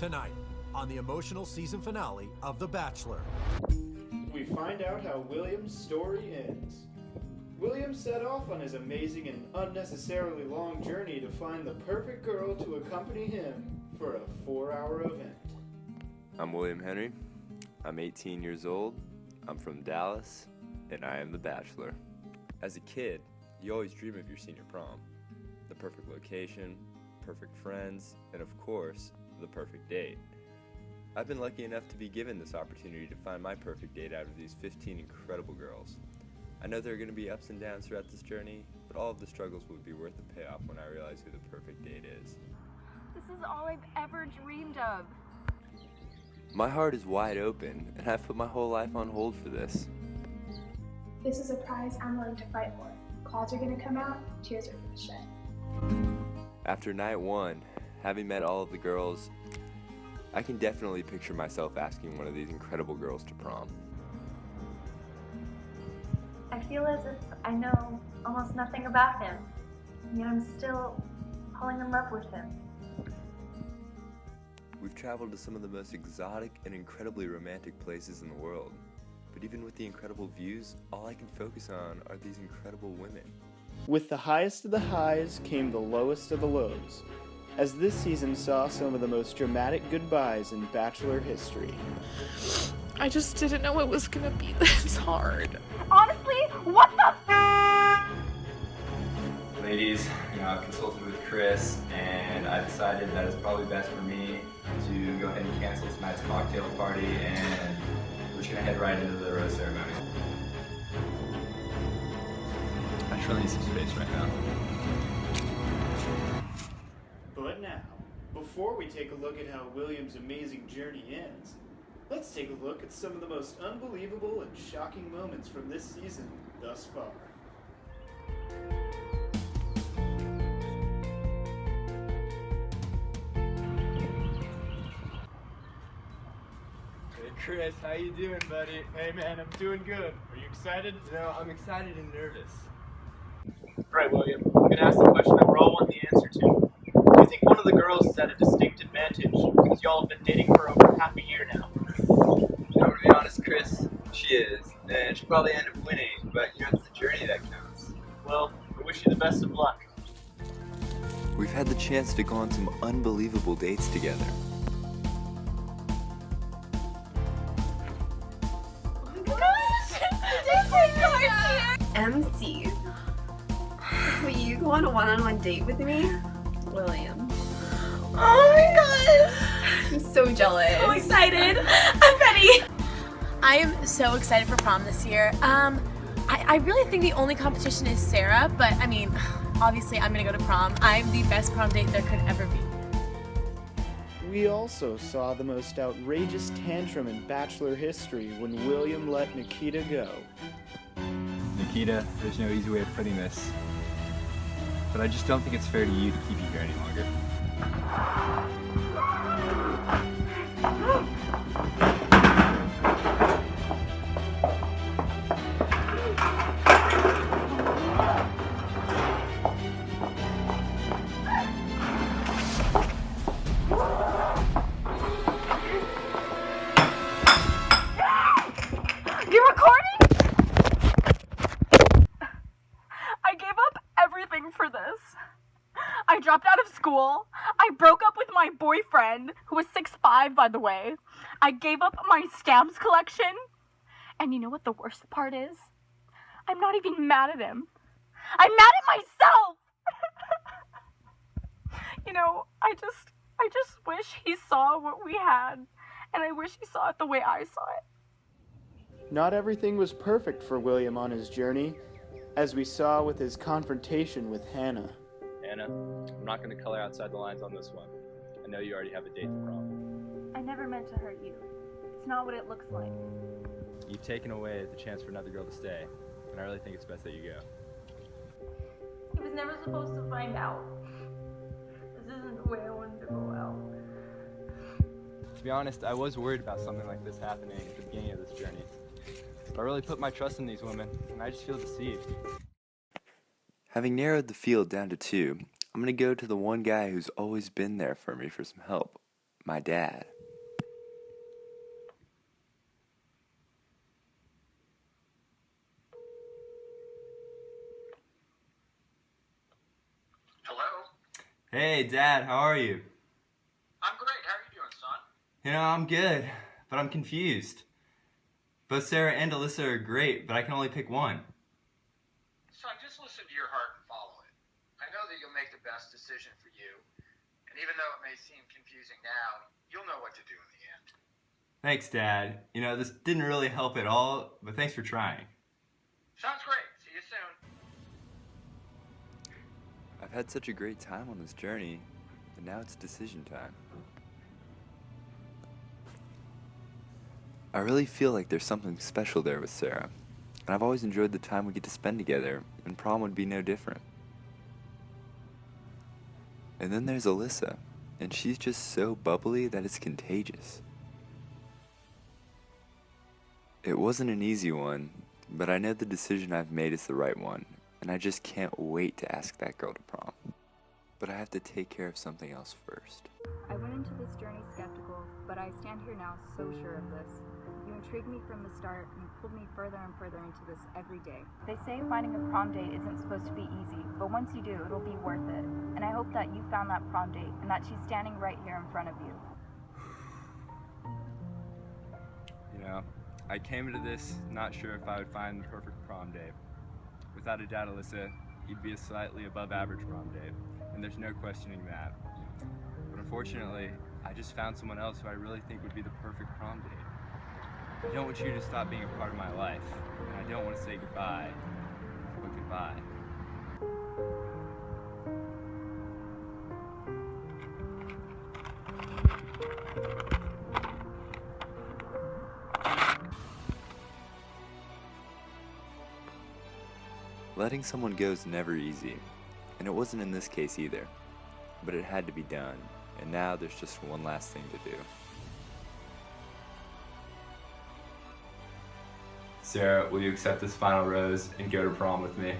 Tonight, on the emotional season finale of The Bachelor. We find out how William's story ends. William set off on his amazing and unnecessarily long journey to find the perfect girl to accompany him for a 4-hour event. I'm WilliamHenry. I'm 18 years old. I'm from Dallas, and I am the Bachelor. As a kid, you always dream of your senior prom. The perfect location, perfect friends, and of course, the perfect date. I've been lucky enough to be given this opportunity to find my perfect date out of these 15 incredible girls. I know there are going to be ups and downs throughout this journey, but all of the struggles would be worth the payoff when I realize who the perfect date is. This is all I've ever dreamed of. My heart is wide open, and I've put my whole life on hold for this. This is a prize I'm willing to fight for. Claws are gonna come out, tears are gonna shed. After night one, having met all of the girls, I can definitely picture myself asking one of these incredible girls to prom. I feel as if I know almost nothing about him, and yet I'm still falling in love with him. We've traveled to some of the most exotic and incredibly romantic places in the world. But even with the incredible views, all I can focus on are these incredible women. With the highest of the highs came the lowest of the lows, as this season saw some of the most dramatic goodbyes in Bachelor history. I just didn't know it was gonna be this hard. Honestly, what the Ladies, I've consulted with Chris, and I decided that it's probably best for me to go ahead and cancel tonight's cocktail party, and we're just gonna head right into the rose ceremony. I just really need some space right now. But now, before we take a look at how William's amazing journey ends, let's take a look at some of the most unbelievable and shocking moments from this season thus far. Hey Chris, how you doing, buddy? Hey man, I'm doing good. Are you excited? No, I'm excited and nervous. Alright, William, I'm going to ask the question that we're all wanting the answer to. Do you think one of the girls is at a distinct advantage because y'all have been dating for over half a year now? To be honest, Chris, she is, and she'll probably end up winning, but it's the journey that counts. Well, I wish you the best of luck. We've had the chance to go on some unbelievable dates together. MC, will you go on a one-on-one date with me? William. Oh my gosh! I'm so jealous. So excited. I'm ready. I am so excited for prom this year. I really think the only competition is Sarah, but I mean, obviously I'm gonna go to prom. I'm the best prom date there could ever be. We also saw the most outrageous tantrum in Bachelor history when William let Nikita go. Nikita, there's no easy way of putting this, but I just don't think it's fair to you to keep you here any longer. You recording? I gave up everything for this. I dropped out of school. I broke up with my boyfriend, who was 6'5", by the way. I gave up my stamps collection. And you know what the worst part is? I'm not even mad at him. I'm mad at myself! I just wish he saw what we had. And I wish he saw it the way I saw it. Not everything was perfect for William on his journey, as we saw with his confrontation with Hannah. Anna, I'm not going to color outside the lines on this one. I know you already have a date to prom. I never meant to hurt you. It's not what it looks like. You've taken away the chance for another girl to stay, and I really think it's best that you go. He was never supposed to find out. This isn't the way I wanted to go out. To be honest, I was worried about something like this happening at the beginning of this journey. But I really put my trust in these women, and I just feel deceived. Having narrowed the field down to 2, I'm going to go to the one guy who's always been there for me for some help. my dad. Hello? Hey, Dad, how are you? I'm great. How are you doing, son? You know, I'm good, but I'm confused. Both Sarah and Alyssa are great, but I can only pick one. Son, just listen to your heart and follow it. I know that you'll make the best decision for you. And even though it may seem confusing now, you'll know what to do in the end. Thanks, Dad. You know, this didn't really help at all, but thanks for trying. Sounds great. See you soon. I've had such a great time on this journey, and now it's decision time. I really feel like there's something special there with Sarah, and I've always enjoyed the time we get to spend together, and prom would be no different. And then there's Alyssa, and she's just so bubbly that it's contagious. It wasn't an easy one, but I know the decision I've made is the right one, and I just can't wait to ask that girl to prom. But I have to take care of something else first. I went into this journey skeptical, but I stand here now so sure of this. You intrigued me from the start and pulled me further and further into this every day. They say finding a prom date isn't supposed to be easy, but once you do, it'll be worth it. And I hope that you found that prom date and that she's standing right here in front of you. You know, I came into this not sure if I would find the perfect prom date. Without a doubt, Alyssa, you'd be a slightly above average prom date, and there's no questioning that. But unfortunately, I just found someone else who I really think would be the perfect prom date. I don't want you to stop being a part of my life, and I don't want to say goodbye, but goodbye. Letting someone go is never easy, and it wasn't in this case either. But it had to be done, and now there's just one last thing to do. Sarah, will you accept this final rose and go to prom with me?